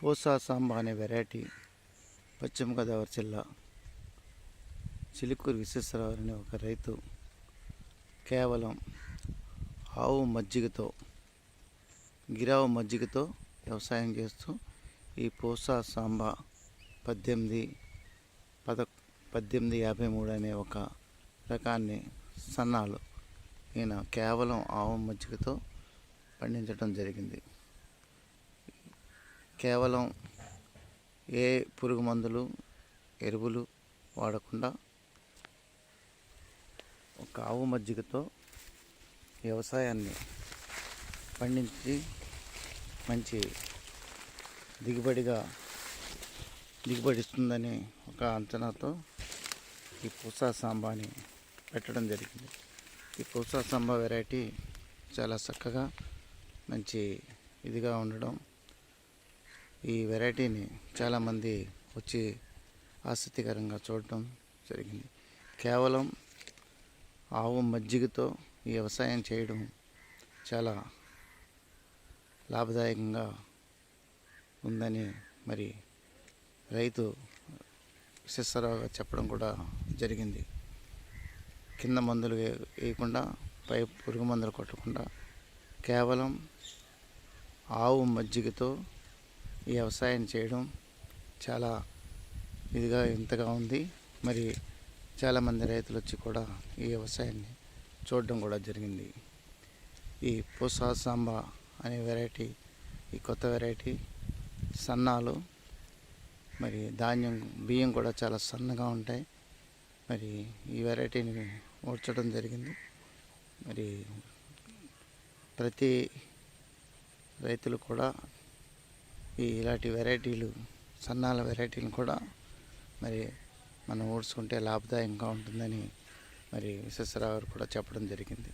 పూసా సాంబా అనే వెరైటీ పశ్చిమ గోదావరి జిల్లా చిలుకూరు విశ్వేశ్వరరావు అనే ఒక రైతు కేవలం ఆవు మజ్జిగతో గిరావు మజ్జిగతో వ్యవసాయం చేస్తూ ఈ పూసా సాంబా 1853 అనే ఒక రకాన్ని సన్నాలు ఈయన కేవలం ఆవు మజ్జిగతో పండించడం జరిగింది. కేవలం ఏ పురుగు మందులు ఎరువులు వాడకుండా ఒక ఆవు మజ్జిగతో వ్యవసాయాన్ని పండించి మంచి దిగుబడిస్తుందని ఒక అంచనాతో ఈ పూసా సాంబాని పెట్టడం జరిగింది. ఈ పూసా సాంబా వెరైటీ చాలా చక్కగా మంచి ఇదిగా ఉండడం, ఈ వెరైటీని చాలామంది వచ్చి ఆసక్తికరంగా చూడటం జరిగింది. కేవలం ఆవు మజ్జిగతో ఈ వ్యవసాయం చేయడం చాలా లాభదాయకంగా ఉందని మరి రైతు విశ్వేశ్వరరావు గారు చెప్పడం కూడా జరిగింది. కింద మందులు వేయకుండా, పై పురుగు మందులు కొట్టకుండా కేవలం ఆవు మజ్జిగతో ఈ వ్యవసాయం చేయడం చాలా ఇంతగా ఉంది. మరి చాలామంది రైతులు వచ్చి కూడా ఈ వ్యవసాయాన్ని చూడడం కూడా జరిగింది. ఈ పూసా సాంబా అనే వెరైటీ, ఈ కొత్త వెరైటీ సన్నాలు, మరి బియ్యం కూడా చాలా సన్నగా ఉంటాయి. మరి ఈ వెరైటీని ఊడ్చడం జరిగింది. మరి ప్రతి రైతులు కూడా ఇలాంటి వెరైటీలు, సన్నాల వెరైటీలు కూడా మరి మనం ఊడ్చుకుంటే లాభదాయకంగా ఉంటుందని మరి విశ్వేశ్వరరావు గారు కూడా చెప్పడం జరిగింది.